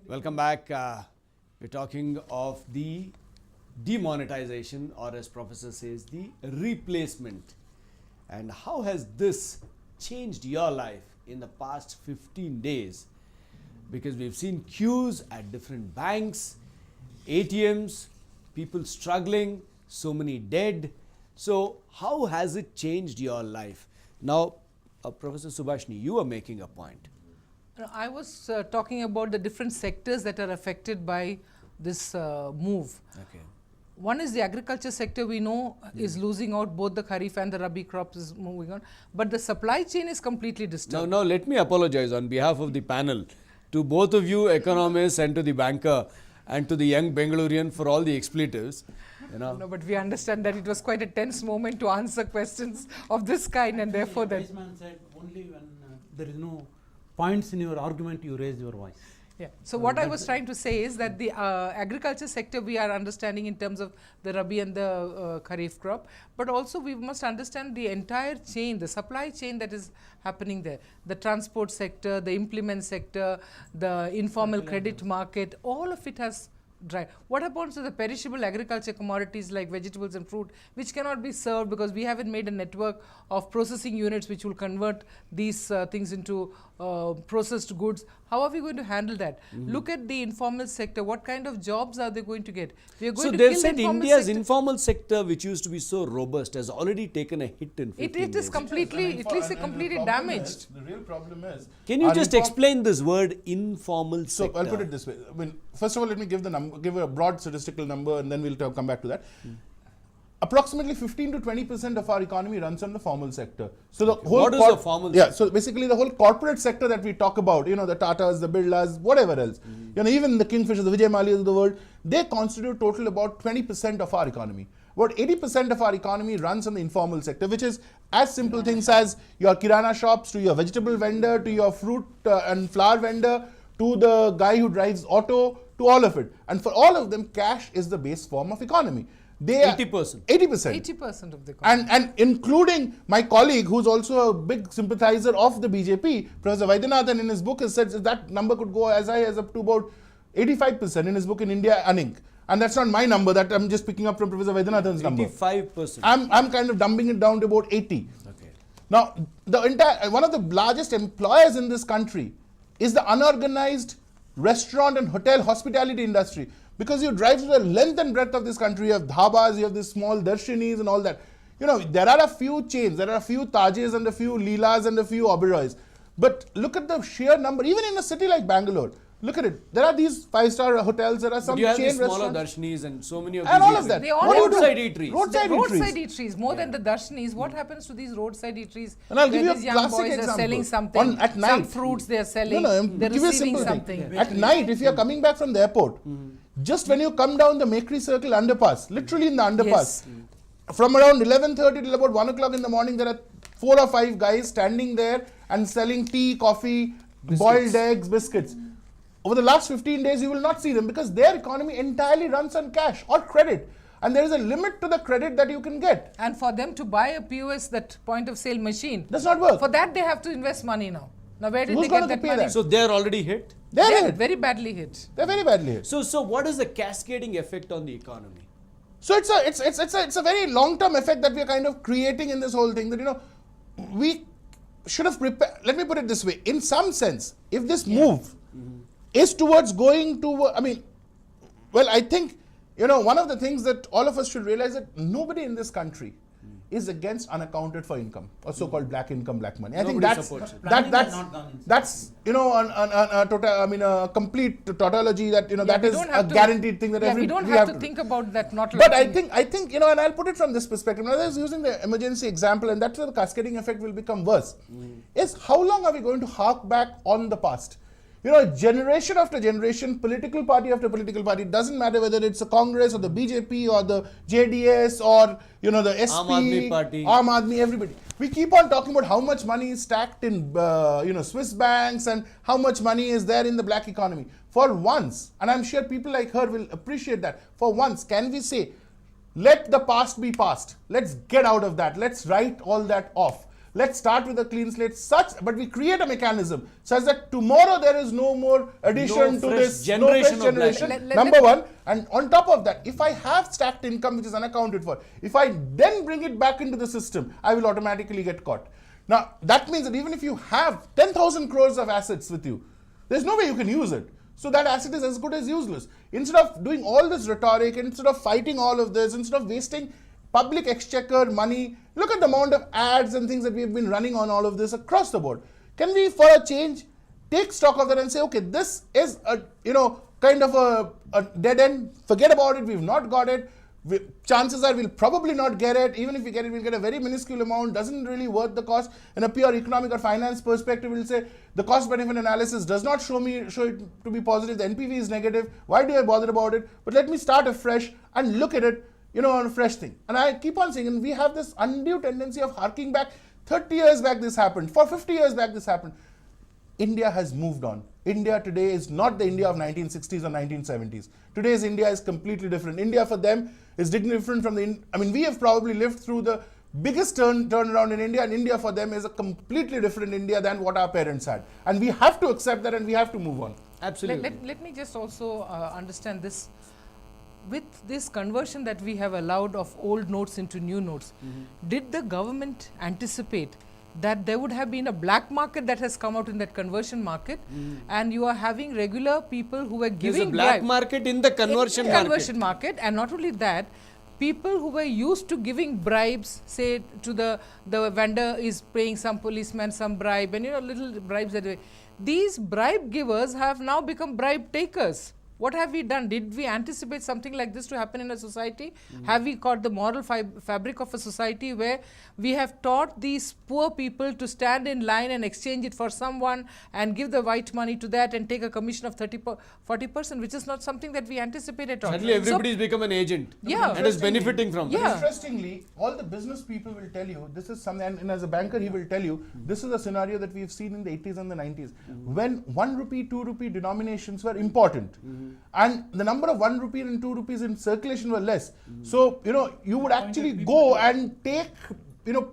Welcome back. We're talking of the demonetization, or as Professor says, the replacement. And how has this changed your life in the past 15 days? Because we've seen queues at different banks, ATMs, people struggling, so many dead. So how has it changed your life? Now, Professor Subhashini, you were making a point. I was talking about the different sectors that are affected by this move. Okay. One is the agriculture sector, we know is losing out, both the Kharif and the Rabi crops is moving on, but the supply chain is completely disturbed. Now let me apologize on behalf of the panel to both of you economists and to the banker and to the young Bengalurian for all the expletives. No, but we understand that it was quite a tense moment to answer questions of this kind, and therefore that. The man said only when there is no points in your argument you raise your voice. Yeah. So what I was trying to say is that the agriculture sector we are understanding in terms of the Rabi and the Kharif crop, but also we must understand the entire chain, the supply chain that is happening there. The transport sector, the implement sector, the informal credit market, all of it has dry. What happens to the perishable agriculture commodities like vegetables and fruit, which cannot be served because we haven't made a network of processing units which will convert these things into processed goods? How are we going to handle that? Look at the informal sector. What kind of jobs are they going to get? We are going to they've said India's informal sector, which used to be so robust, has already taken a hit in 15 It is completely, completely damaged. The real problem is. Can you just explain this word informal sector? So I'll put it this way. I mean, first of all, let me give the number, give a broad statistical number, and then we'll come back to that. Approximately 15 to 20% of our economy runs on the formal sector. So the whole what is the formal sector? Yeah, so basically the whole corporate sector that we talk about, you know, the Tatas, the Birlas, whatever else, you know, even the Kingfishers, the Vijay Malliyas of the world, they constitute total about 20% of our economy. About 80% of our economy runs on the informal sector, which is as simple things as your kirana shops, to your vegetable vendor, to your fruit and flower vendor, to the guy who drives auto, to all of it. And for all of them, cash is the base form of economy. They 80%. 80% of the economy. And including my colleague, who's also a big sympathizer of the BJP, Professor Vaidyanathan, in his book has said that number could go as high as up to about 85% in his book in India Unink. And that's not my number, that I'm just picking up from Professor Vaidyanathan's number. 85%. I'm kind of dumping it down to about 80. Okay. Now, one of the largest employers in this country is the unorganized restaurant and hotel hospitality industry. Because you drive to the length and breadth of this country, you have dhabas, you have these small darshanis and all that. You know, there are a few chains, there are a few Tajes and a few Leelas and a few Oberois. But look at the sheer number, even in a city like Bangalore. Look at it. There are these 5-star hotels, there are some chain restaurants. You have smaller darshanis and so many of these. And all of that. They all roadside eateries. Roadside eateries, more than the darshanis. What happes to these roadside eateries? And I'll give you a these young classic boys example. are selling something, At night, some fruits they are selling, they're give you a receiving simple something. thing. At night, if you're coming back from the airport, just when you come down the Makery Circle underpass, literally in the underpass, from around 11:30 till about 1 o'clock in the morning, there are 4 or 5 guys standing there and selling tea, coffee, boiled eggs, biscuits. Over the last 15 days, you will not see them because their economy entirely runs on cash or credit. And there is a limit to the credit that you can get. And for them to buy a POS, that point of sale machine, does not work. For that, they have to invest money now. Now, where did Who's they get that pay money? that? So they're already hit? They're very badly hit. They're very badly hit. So what is the cascading effect on the economy? So it's a very long-term effect that we are kind of creating in this whole thing, that, you know, we should have prepared. Let me put it this way. In some sense, if this move is towards going to, I think, you know, one of the things that all of us should realize that nobody in this country is against unaccounted for income, or so-called black income, black money. I think that's you know, a complete tautology that, you know, that is a guaranteed thing that we don't have to think about that. But I think, you know, and I'll put it from this perspective. Now, I was using the emergency example, and that's where the cascading effect will become worse. Is how long are we going to hark back on the past? You know, generation after generation, political party after political party, doesn't matter whether it's a Congress or the BJP or the JDS or, you know, the SP, Aam Aadmi, everybody. We keep on talking about how much money is stacked in, you know, Swiss banks and how much money is there in the black economy. For once, and I'm sure people like her will appreciate that, for once, can we say, let the past be past. Let's get out of that. Let's write all that off. let's start with a clean slate but we create a mechanism such that tomorrow there is no more addition to this generation of generation. black. Number one, and on top of that, if I have stacked income which is unaccounted for, if I then bring it back into the system, I will automatically get caught. Now, that means that even if you have 10,000 crores of assets with you, there's no way you can use it. So that asset is as good as useless. Instead of doing all this rhetoric, instead of fighting all of this, instead of wasting public exchequer money, look at the amount of ads and things that we've been running on all of this across the board. Can we, for a change, take stock of that and say, okay, this is a, kind of a dead end, forget about it, we've not got it. Chances are we'll probably not get it. Even if we get it, we'll get a very minuscule amount, doesn't really worth the cost. In a pure economic or finance perspective, we'll say the cost benefit analysis does not show it to be positive, the NPV is negative, why do I bother about it? But let me start afresh and look at it, on a fresh thing. And I keep on saying, and we have this undue tendency of harking back, 30 years back this happened, for 50 years back this happened. India has moved on. India today is not the India of 1960s or 1970s. Today's India is completely different. India for them is different from we have probably lived through the biggest turnaround in India, and India for them is a completely different India than what our parents had. And we have to accept that and we have to move on. Absolutely. Let me just also understand this. With this conversion that we have allowed of old notes into new notes, did the government anticipate that there would have been a black market that has come out in that conversion market, and you are having regular people who were giving There's a black market in the conversion market. And not only that, people who were used to giving bribes, say to the vendor is paying some policeman some bribe, and little bribes that way. These bribe givers have now become bribe takers. What have we done? Did we anticipate something like this to happen in a society? Have we caught the moral fabric of a society where we have taught these poor people to stand in line and exchange it for someone and give the white money to that and take a commission of 40%, which is not something that we anticipate at all. Suddenly everybody's become an agent and is benefiting from Yeah. that. Interestingly, all the business people will tell you, this is something, and as a banker he will tell you, this is a scenario that we've seen in the 80s and the 90s, when 1 rupee, 2 rupee denominations were important. And the number of 1 rupee and 2 rupees in circulation were less. So, you would actually go and take,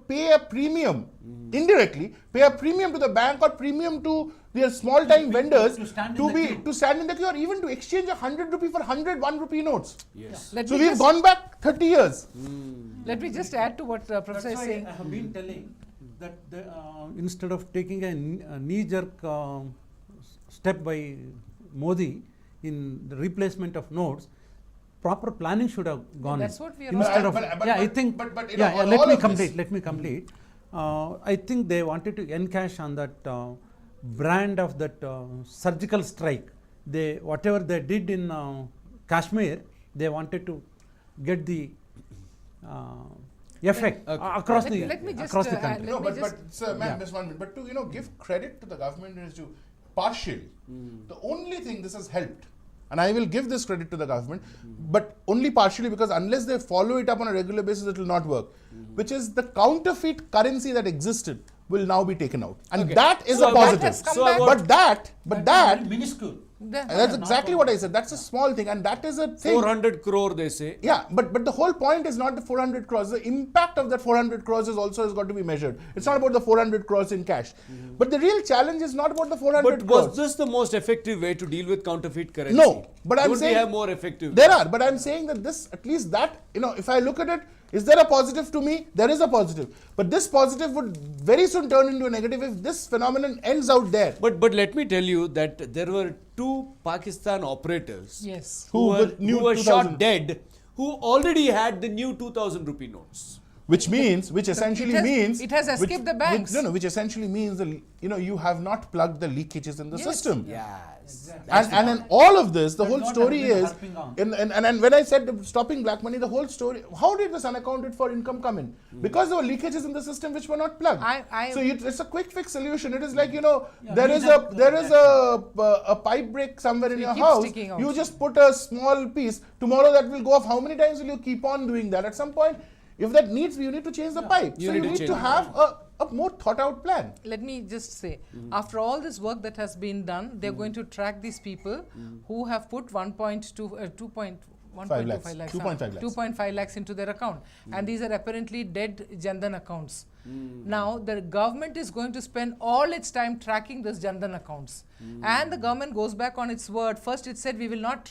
pay a premium, indirectly, pay a premium to the bank or premium to their small time vendors to stand in the queue, or even to exchange 100 rupee for 100 1 rupee notes. Yes. So we've gone back 30 years. Let me just add to what Professor is saying. I have been telling that instead of taking a knee-jerk step by Modi in the replacement of notes, proper planning should have gone. That's what we are. Instead of, I think. Let me complete. I think they wanted to encash on that brand of that surgical strike. Whatever they did in Kashmir, they wanted to get the effect across the country. No, but sir, ma'am, just 1 minute. But to give credit to the government is to partially. The only thing this has helped, and I will give this credit to the government, but only partially, because unless they follow it up on a regular basis, it will not work. Which is the counterfeit currency that existed will now be taken out, and that is a positive. But that minuscule. That's exactly what I said. That's a small thing, and that is a thing. 400 crore, they say. Yeah, but the whole point is not the 400 crores. The impact of that 400 crores is also has got to be measured. It's not about the 400 crores in cash. But the real challenge is not about the 400 But crores. was this the most effective way to deal with counterfeit currency? No, but I'm Don't saying we have more effective? There are, but I'm saying that this, at least that, if I look at it, is there a positive to me? There is a positive. But this positive would very soon turn into a negative if this phenomenon ends out there. But let me tell you that there were 2 Pakistan operators who were shot dead, who already had the new 2000 rupee notes. Which essentially means it has escaped the banks. Which essentially means that you have not plugged the leakages in the system. Yes. And in all of this, the whole story is, and when I said stopping black money, the whole story, how did this unaccounted for income come in? Because there were leakages in the system which were not plugged. So it's a quick fix solution. It is like, there is a pipe break somewhere in your house. You just put a small piece. Tomorrow that will go off. How many times will you keep on doing that? At some point, if that needs, you need to change the pipe. So you need to have a more thought out plan. Let me just say, after all this work that has been done, they're going to track these people who have put 2.5 lakhs into their account. And these are apparently dead Jan Dhan accounts. Now, the government is going to spend all its time tracking this Jan Dhan accounts. And the government goes back on its word. First, it said we will not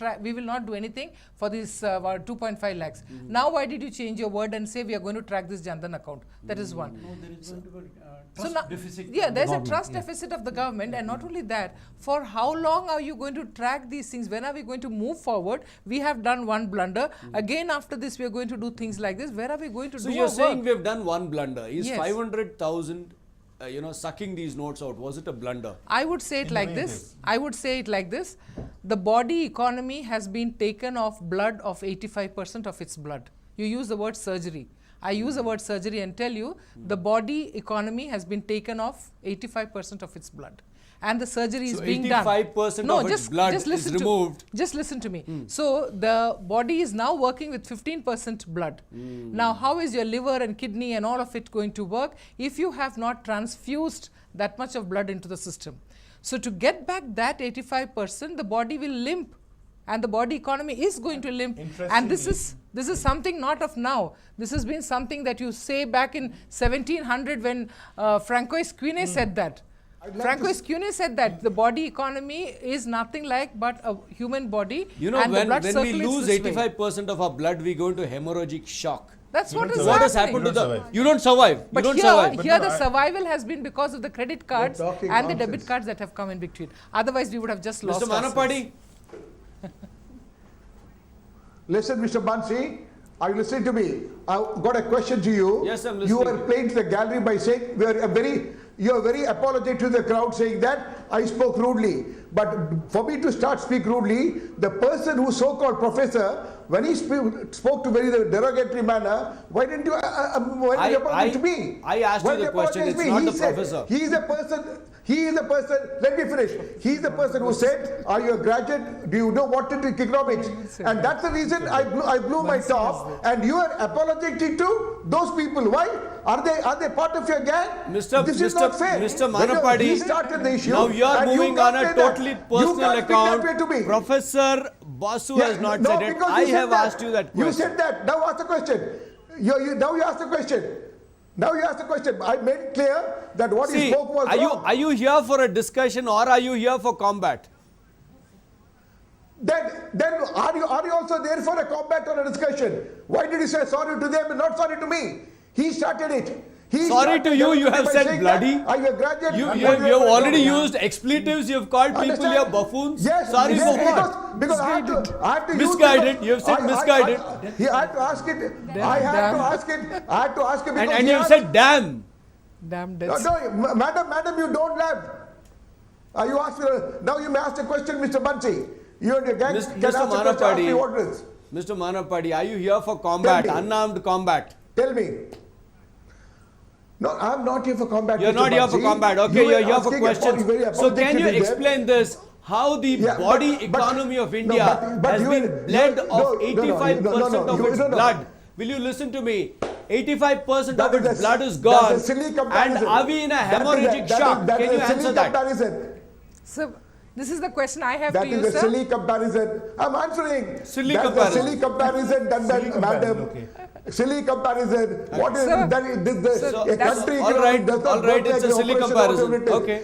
do anything for this 2.5 lakhs. Now, why did you change your word and say we are going to track this Jan Dhan account? That is one. No, there is going to be So trust now, deficit. yeah, of the there's a government, trust yeah. deficit of the government, and not only that, for how long are you going to track these things? When are we going to move forward? We have done one blunder. Again, after this, we are going to do things like this. Where are we going to do So you're our saying work? we have done one blunder. Is Yes. 500,000, sucking these notes out, was it a blunder? I would say it In a like way it this. is. I would say it like this. The body economy has been taken off blood of 85% of its blood. You use the word surgery. I use the word surgery and tell you the body economy has been taken off 85% of its blood. And the surgery is So being done. 85% of its blood is listen removed. Just listen to me. So the body is now working with 15% blood. Now, how is your liver and kidney and all of it going to work if you have not transfused that much of blood into the system? So to get back that 85%, the body will limp. And the body economy is going to limp. And this is something not of now. This has been something that you say back in 1700 when Francois Quinet said that. Francois Quinet said that the body economy is nothing like but a human body. You know, and the when blood we circulates lose this way. 85% of our blood, we go into hemorrhagic shock. That's what is What has happening. happened to You don't the... survive. You don't survive. But you don't here, survive. here no, the survival has been because of the credit cards and talking the nonsense. debit cards that have come in between. Otherwise, we would have just lost Mr. ourselves. Manapadi, Listen, Mr. Bansi, are you listening to me? I've got a question to you. Yes, I'm You listening. are playing to the gallery by saying you are very apologetic to the crowd, saying that I spoke rudely. But for me to speak rudely, the person who so-called professor, when he spoke to very derogatory manner, why didn't you apologize to me? I asked Why you the did question, apologize it's to me? not He the said- professor. He is the person, let me finish. He is the person who said, are you a graduate? Do you know what it is economics? And that's the reason I blew my top. And you are apologetic to those people. Why? Are they part of your gang? This is not fair. Mr. When Manapadi, he started the issue. now you are and moving can't on a say that. totally You personal can't speak that way account. to me. Professor Basu Yeah, has not no, said it. because I you said have that. asked you that You question. said that. Now ask the question. Now you ask the question. Now you ask the question. I made clear that what he See, spoke was wrong. are you here for a discussion or are you here for combat? Then are you also there for a combat or a discussion? Why did you say sorry to them and not sorry to me? He started it. He Sorry started to you, you everything have by said saying bloody. that, are you a graduate? You And have what you already doing? used expletives. You have called people Understand? here buffoons. Yes, Sorry yes, for what? because I have to use Misguided. the- You have said I misguided. had to ask it. I had to ask it. I had to ask it because And he you have asked- said damn. Damn No, dead. no, madam, you don't laugh. You asked now you may ask a question, Mr. Bansi. You and your gang Mr. can ask a question, ask me Manapadi, what it is. Mr. Manapadi, are you here for combat, Tell me. unarmed combat? Tell me. No, I'm not here for combat. You're Mr. not here for Bansi. combat. Okay, You were you're here for asking questions. very So can you apologetically there. explain this? How the Yeah, body but- economy of no, India but has you been will- bled no, of no, 85% of its no. blood. Will you listen to me? 85% That of is its a- blood is that's gone. a silly And comparison. are we in a That is hemorrhagic that shock? is- that Can is you a silly answer that? comparison. So, this is the question I have That to you, is a sir. silly comparison. I'm answering. Silly That's comparison. a silly comparison done by Silly comparison, madam. okay. Silly comparison. What is Sir, that? so A that's- country all right, does not all right, work it's like a silly operation comparison. automobile. Okay.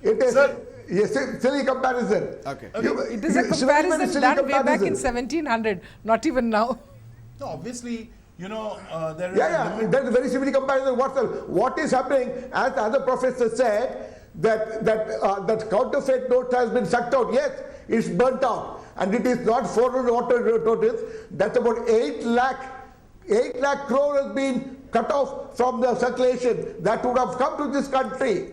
It is. Sir. Yes, silly comparison. Okay. It is a It's not even comparison silly done way back in comparison. 1700, not even now. No, obviously, there is a Yeah, limit. that's a very silly comparison. What is happening, as the other professor said, that counterfeit note has been sucked out. Yes, it's burnt out. And it is not 400 notice. That's about 8 lakh crore has been cut off from the circulation that would have come to this country.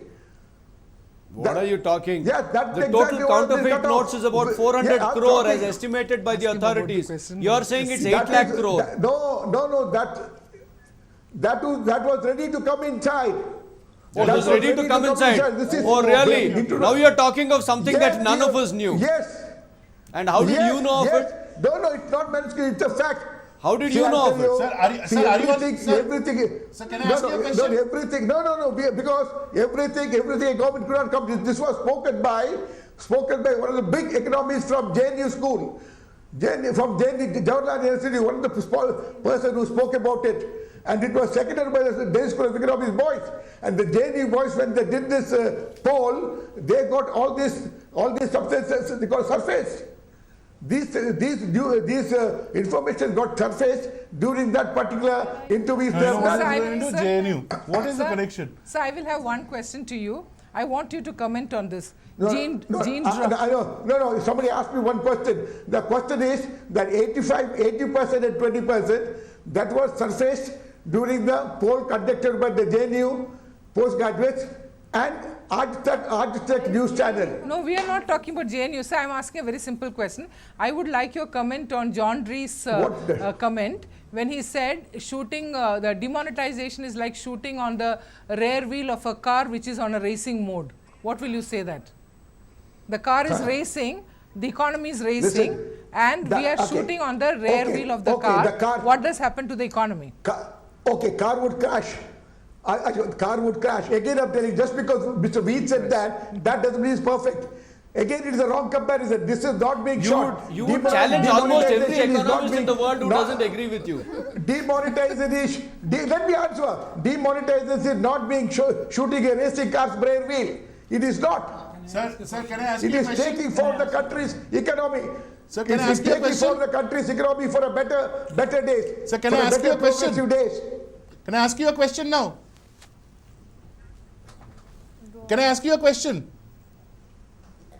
What are you talking? Yeah, that's the exactly total what has been counterfeit cut off. notes is about Yeah, 400 I'm crore as talking- estimated by the Ask him about the authorities. question. You're saying it's 8 That lakh is- crore. No, that was ready to come inside. Oh, That it was ready to come inside. This is- Oh, really? It- Now you're talking of something Yes, that none yes, of us knew. Yes. And how did you know of yes. it? No, it's not manuscript, it's a fact. How did See, you I'll know tell of it? you, Sir, are you- see, sir, are you- everything, sir- everything. Sir, can I ask you a question? No, everything. No, because everything, government could not come. This was spoken by one of the big economists from JNU school. From JNU, Jawaharlal University, one of the person who spoke about it. and it was seconded by the Day School of Economics boys. And the JNU boys, when they did this poll, they got all these substances they got surfaced. These information got surfaced during that particular interview. JNU. What is the connection? So I will have one question to you. I want you to comment on this. No, somebody asked me one question. The question is that 80% and 20% that was surfaced during the poll conducted by the JNU postgraduates and Architect News Channel. No, we are not talking about JNU. So I am asking a very simple question. I would like your comment on John Dree's comment when he said shooting, the demonetization is like shooting on the rear wheel of a car which is on a racing mode. What will you say that? The car is racing, the economy is racing, and we are shooting on the rear wheel of the car. What does happen to the economy? Car would crash. Car would crash. Again, I'm telling you, just because Mr. Veed said that doesn't mean it's perfect. Again, it is a wrong comparison. This is not being shot. You would challenge almost every economist in the world who doesn't agree with you. Demonetization let me answer. Demonetization is not being shooting a racing car's rear wheel. It is not. Sir, can I ask you a question? It is taking for the country's economy. Sir, can I ask you a question? For the country's economy for a better days. Sir, can I ask you a question? Days. Can I ask you a question now? Can I ask you a question? Okay,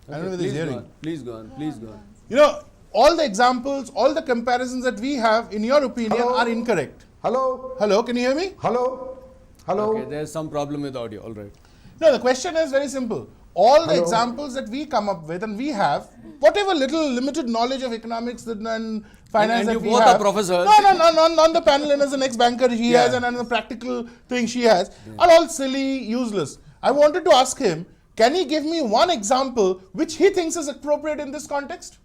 I don't know whether he's hearing. Please go on. You know, all the examples, all the comparisons that we have, in your opinion, are incorrect. Hello? Hello, can you hear me? Hello? Okay, there's some problem with audio. All right. No, the question is very simple. All the examples that we come up with and we have, whatever little limited knowledge of economics and finance and that you we both have. are professors. No, on the panel and as an ex-banker he has and the practical thing she has are all silly, useless. I wanted to ask him, can he give me one example which he thinks is appropriate in this context?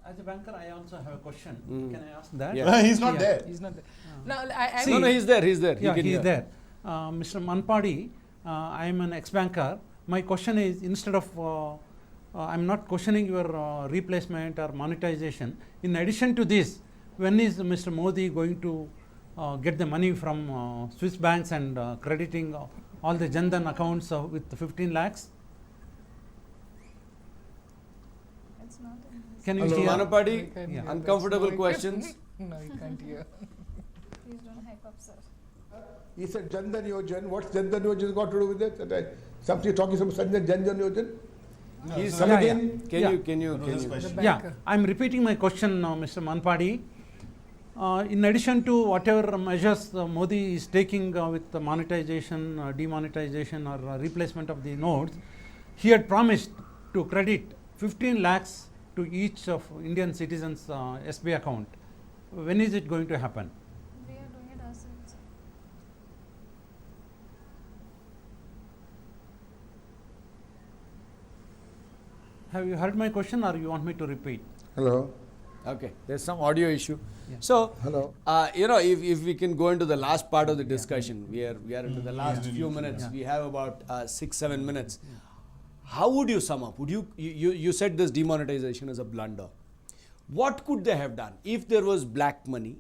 As a banker, I also have a question. Can I ask that? Yeah. He's not there. He's not there. No, he's there. He's there. Mr. Manpadi, I am an ex-banker. My question is, instead of, I'm not questioning your replacement or monetization. In addition to this, when is Mr. Modi going to get the money from Swiss banks and crediting all the Jan Dhan accounts with 15 lakhs? Can you hear? Manapadi, uncomfortable questions. No, you can't hear. Please don't hype up, sir. He said Jan Dhan Yojan. What's Jan Dhan Yojan got to do with it? Something talking about Jan Dhan Yojan? He's Come again? Can you? Yeah, I'm repeating my question, Mr. Manpadi. In addition to whatever measures Modi is taking with the monetization, demonetization or replacement of the notes, he had promised to credit 15 lakhs to each of Indian citizens' SB account. When is it going to happen? We are doing it ourselves. Have you heard my question or you want me to repeat? Hello? Okay, there's some audio issue. Yeah. So, Hello? if we can go into the last part of the discussion, we are into the last few minutes. We have about 6-7 minutes. How would you sum up? Would you said this demonetization is a blunder. What could they have done if there was black money?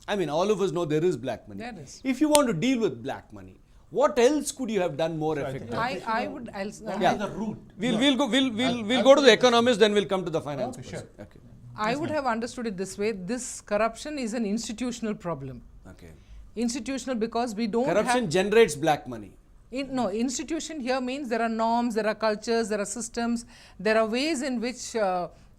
I mean, all of us know there is black money. There is. If you want to deal with black money, what else could you have done more effectively? I would. The route. We'll go to the economists, then we'll come to the finance. Okay, sure. Okay. I would have understood it this way. This corruption is an institutional problem. Okay. Institutional because we don't Corruption have... generates black money. No, institution here means there are norms, there are cultures, there are systems, there are ways in which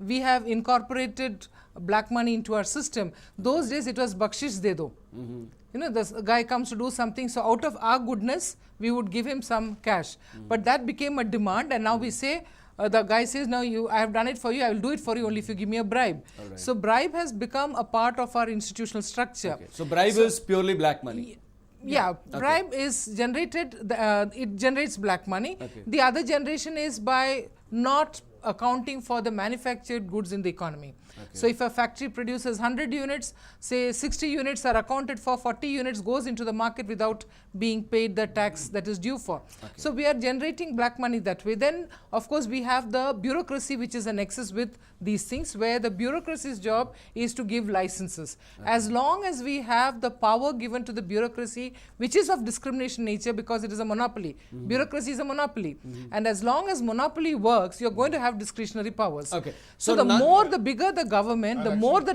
we have incorporated black money into our system. Those days it was bakshish de do. You know, this guy comes to do something, so out of our goodness, we would give him some cash. But that became a demand, and now we say, the guy says, no, I have done it for you, I will do it for you only if you give me a bribe. Right. So bribe has become a part of our institutional structure. Okay. So bribe is purely black money. Yeah, bribe is generated, it generates black money. Okay. The other generation is by not accounting for the manufactured goods in the economy. So if a factory produces 100 units, say 60 units are accounted for, 40 units goes into the market without being paid the tax that is due for. So we are generating black money that way. Then of course we have the bureaucracy, which is an excess with these things, where the bureaucracy's job is to give licenses. As long as we have the power given to the bureaucracy, which is of discrimination nature because it is a monopoly. Bureaucracy is a monopoly. And as long as monopoly works, you're going to have discretionary powers. Okay. So the bigger the government, the more the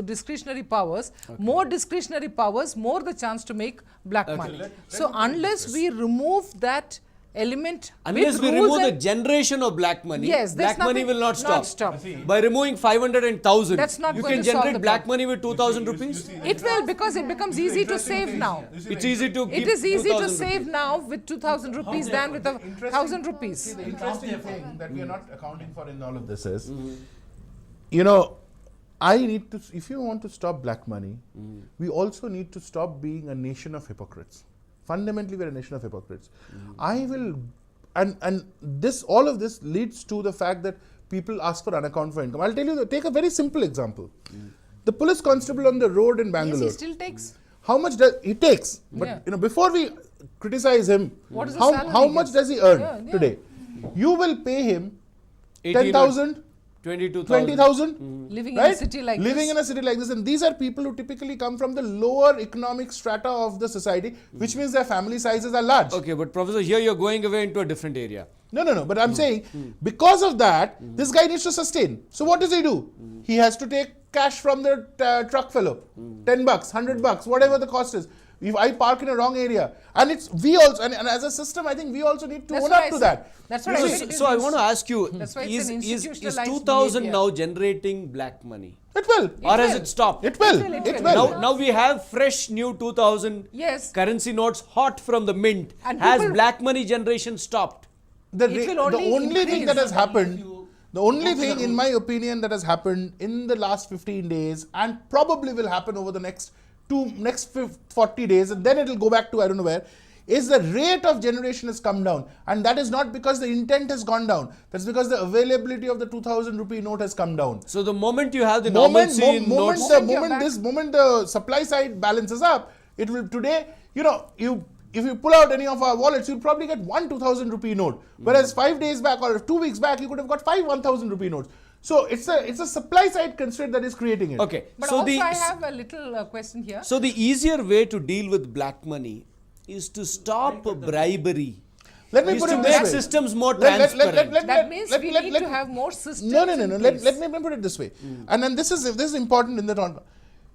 discretionary powers, more discretionary powers, more the chance to make black money. So unless we remove that element, unless we remove the generation of black money, yes, black money will not stop. stop. By removing 500 and 1000, That's not you going can to solve generate the black problem. money with 2000 rupees. It will, because it becomes easy to save now. It's easy to keep It is easy to 2000 save rupees. now with 2000 rupees than with 1000 rupees. The interesting thing that we are not accounting for in all of this is, you know, if you want to stop black money, we also need to stop being a nation of hypocrites. Fundamentally, we're a nation of hypocrites. And all of this leads to the fact that people ask for unaccountable for income. I'll tell you, take a very simple example. The police constable on the road in Bangalore. Yes, he still takes. How much does he takes? But Yeah. you know, before we criticize him, What is the how salary he much gets? does he earn Yeah. today? You will pay him 18 or 10,000, 22,000. 20,000, Living right? in a city like Living this. in a city like this, and these are people who typically come from the lower economic strata of the society, which means their family sizes are large. Okay, but Professor, here you're going away into a different area. No. But I'm saying because of that, this guy needs to sustain. So what does he do? He has to take cash from the truck fellow, $10, $100, whatever the cost is. If I park in a wrong area, and we also, and as a system, I think we also need to That's own what up I to said. that. That's what So, I said. so I want to ask you, That's why it's an is institutionalized 2000 behavior. now generating black money? It will. Or has will. it stopped? It will. It It will. will. Now we have fresh new 2000 Yes. currency notes hot from the mint. And Has people- black money generation stopped? The It will only only thing increase. that has happened, the only thing in my opinion that has happened in the last 15 days and probably will happen over the next 40 days, and then it will go back to I don't know where, is the rate of generation has come down. And that is not because the intent has gone down. That's because the availability of the 2000 rupee note has come down. So the moment you have the normalcy in notes, moment the supply side balances up, it will today, you know, if you pull out any of our wallets, you'll probably get one 2000 rupee note. Whereas 5 days back or 2 weeks back, you could have got 5 1000 rupee notes. So it's a supply side constraint that is creating it. okay. But so also the I have a little question here. so the easier way to deal with black money is to stop bribery. Let me Is put to it make this way. systems more Let- let- transparent. That means we need to have more systems. No. in Let place. me put it this way. And then this is important in the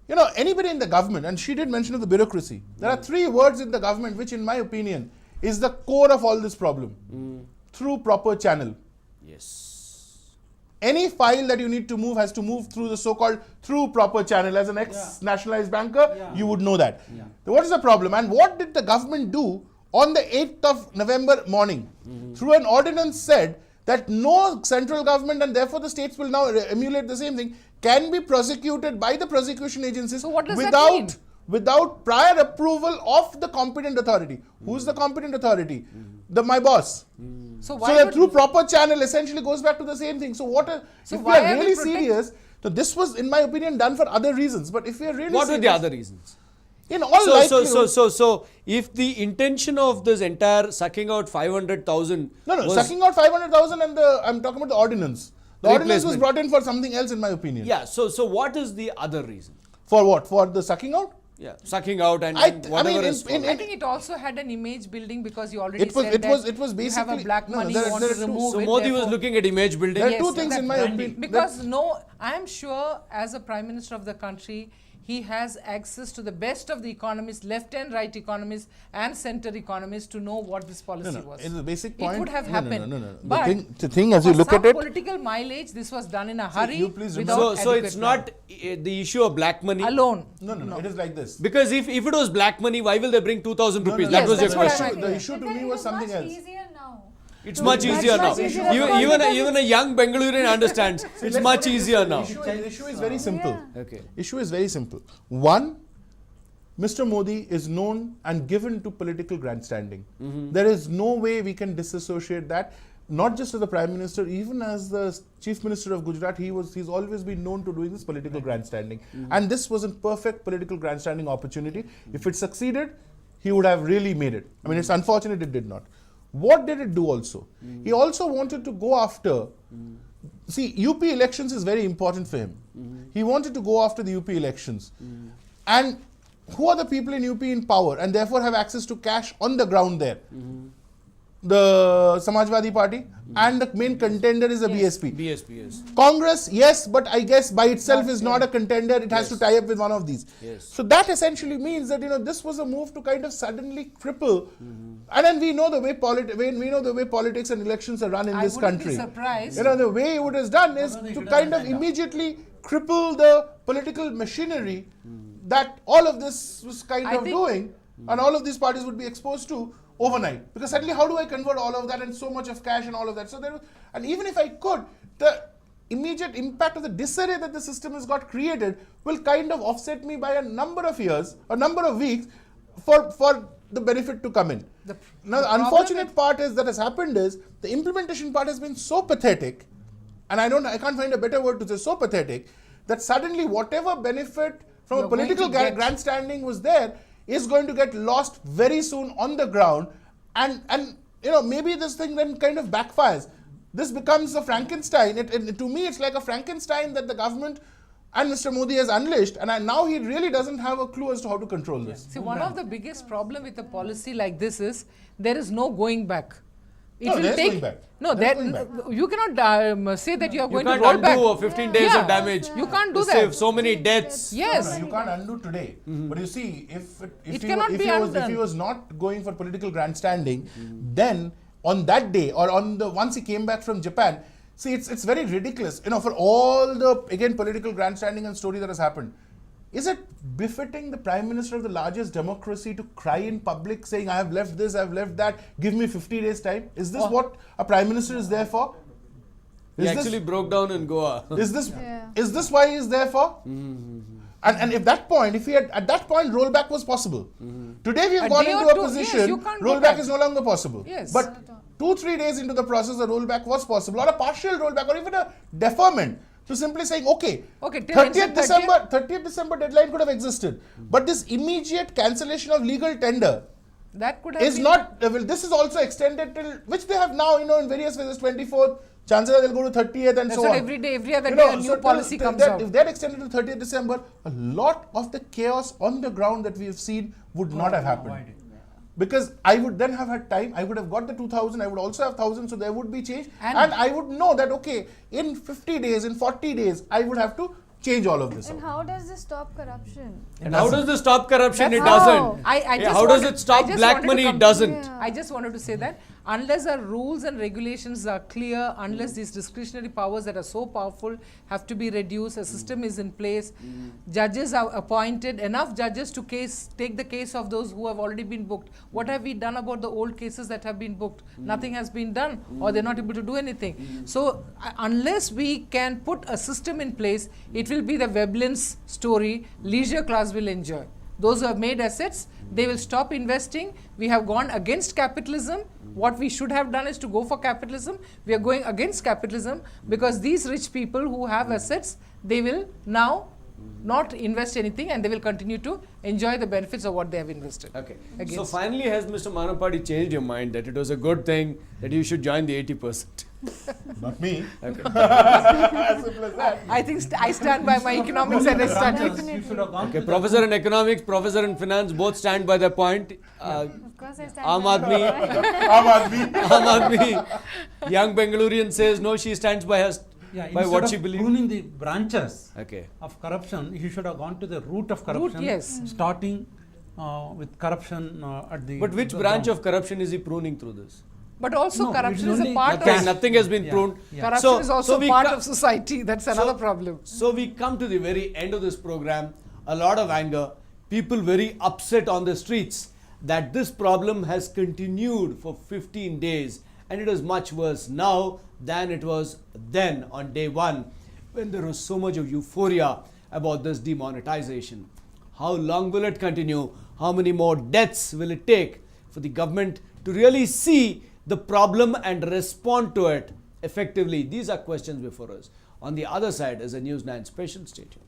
you know, anybody in the government, and she did mention of the bureaucracy. There are 3 words in the government which, in my opinion, is the core of all this problem. Through proper channel. Yes. Any file that you need to move has to move through the so-called through proper channel. As an ex-nationalized banker, you would know that. What is the problem? And what did the government do on the 8th of November morning? Through an ordinance said that no central government, and therefore the states will now emulate the same thing, can be prosecuted by the prosecution agencies So what does that mean? without prior approval of the competent authority. Who's the competent authority? My boss. So So why that would- through proper channel essentially goes back to the same thing. So So if we why are are we really protect- serious, so this was in my opinion done for other reasons. But if we are really What were serious, the other reasons? in all So likelihood, so if the intention of this entire sucking out 500,000 no, was, sucking out 500,000 and I'm talking about the ordinance. The ordinance was Replacement. brought in for something else in my opinion. yeah, so what is the other reason? For what? For the sucking out? Yeah, sucking out and I whatever mean, is I think it also had an image building because you already It was- said it that was you have a basically- black no, money, there- you want there to are two- remove so it. Modi was therefore- looking at image building. There are Yes, two things in my opinion. Because I am sure as a Prime Minister of the country, he has access to the best of the economists, left and right economists and center economists to know what this policy was. In the basic It point, would have no, happened. No. But The thing as you for look some at it, political mileage, this was done in a hurry you please without remember- So it's adequate not the issue of black money alone. no, it is like this. because if it was black money, why will they bring 2,000 rupees? no, That Yes, was your that's what question. I'm- The issue to me was something much else. easier now. It's much easier now. much easier, of course, Even a young Bengalurian understands. It's much easier now. The issue is very simple. Yeah. Okay. Issue is very simple. One, Mr. Modi is known and given to political grandstanding. There is no way we can disassociate that. not just as the Prime Minister, even as the Chief Minister of Gujarat, he's always been known to doing this political grandstanding. And this was a perfect political grandstanding opportunity. If it succeeded, he would have really made it. I mean, it's unfortunate it did not. What did it do also? He also wanted to go after, see, UP elections is very important for him. He wanted to go after the UP elections. And who are the people in UP in power and therefore have access to cash on the ground there? The Samajwadi Party and the main contender is the BSP. BSP, yes. Congress, yes, but I guess by itself is not a contender. It has to tie up with one of these. Yes. So that essentially means that this was a move to kind of suddenly cripple. And then we know the way politics and elections are run in this country. I wouldn't be surprised. The way it has done is to kind of immediately cripple the political machinery that all of this was kind of doing, and all of these parties would be exposed to overnight. Because suddenly, how do I convert all of that and so much of cash and all of that? So there was, and even if I could, the immediate impact of the disarray that the system has got created will kind of offset me by a number of years, a number of weeks for the benefit to come in. Now, the unfortunate part is that has happened is the implementation part has been so pathetic, and I can't find a better word to say, so pathetic, that suddenly whatever benefit from a political grandstanding was there is going to get lost very soon on the ground, and maybe this thing then kind of backfires. This becomes a Frankenstein. To me, it's like a Frankenstein that the government and Mr. Modi has unleashed, and now he really doesn't have a clue as to how to control this. See, one of the biggest problem with a policy like this is there is no going back. Going back. No, you cannot say that you are going to You roll can't back. undo 15 days of damage. You can't do To that. save so many deaths. Yes. You can't undo today. But you see, if he was not going for political grandstanding, then on that day or once he came back from Japan, see, it's very ridiculous. For all the political grandstanding and story that has happened, is it befitting the Prime Minister of the largest democracy to cry in public saying, I have left this, I have left that, give me 50 days time? Is this what a Prime Minister is there for? He actually broke down in Goa. Is this why he is there for? And if he had at that point rollback was possible. Today we have gone into a position rollback is no longer possible. Yes. But 2-3 days into the process a rollback was possible, or a partial rollback, or even a deferment. So simply saying, okay 30th December deadline could have existed, but this immediate cancellation of legal tender that could have is not. This is also extended till which they have now, in various phases. 24th, chances are they'll go to 30th, and so on. Every other day a new policy comes out. If they're extended to 30th December, a lot of the chaos on the ground that we have seen would not have happened. Because I would then have had time, I would have got the 2,000, I would also have 1,000, so there would be change. And I would know that, okay, in 50 days, in 40 days, I would have to change all of this. And how does this stop corruption? And how does this stop corruption? It That's doesn't. How does it stop black money? It doesn't. I just wanted to say that unless our rules and regulations are clear, unless these discretionary powers that are so powerful have to be reduced, a system is in place, judges are appointed, enough judges to take the case of those who have already been booked. What have we done about the old cases that have been booked? Nothing has been done, or they're not able to do anything. So unless we can put a system in place, it will be the Veblen's story, leisure class will enjoy. Those who have made assets, they will stop investing. We have gone against capitalism. What we should have done is to go for capitalism. We are going against capitalism because these rich people who have assets, they will now not invest anything, and they will continue to enjoy the benefits of what they have invested. Okay. So finally, has Mr. Manapadi changed your mind that it was a good thing that you should join the 80%? Not me. Okay. As simple as that. I think I stand by my economics and I studied. Okay, professor in economics, professor in finance, both stand by their point. Of course I stand Aam by Aadmi, my Aam Aadmi, young Bengalurian says no, she stands by her, by what she believes. Pruning the branches Okay. of corruption, he should have gone to the root of corruption, starting with corruption at the. But which branch of corruption is he pruning through this? But also corruption is a only part Okay, of... nothing has been pruned. Corruption is also we part of society. That's another so- problem. So we come to the very end of this program. A lot of anger. People very upset on the streets that this problem has continued for 15 days. And it is much worse now than it was then on day one, when there was so much of euphoria about this demonetization. How long will it continue? How many more deaths will it take for the government to really see the problem and respond to it effectively? These are questions before us. On the other side is a News 9 special. Stay tuned.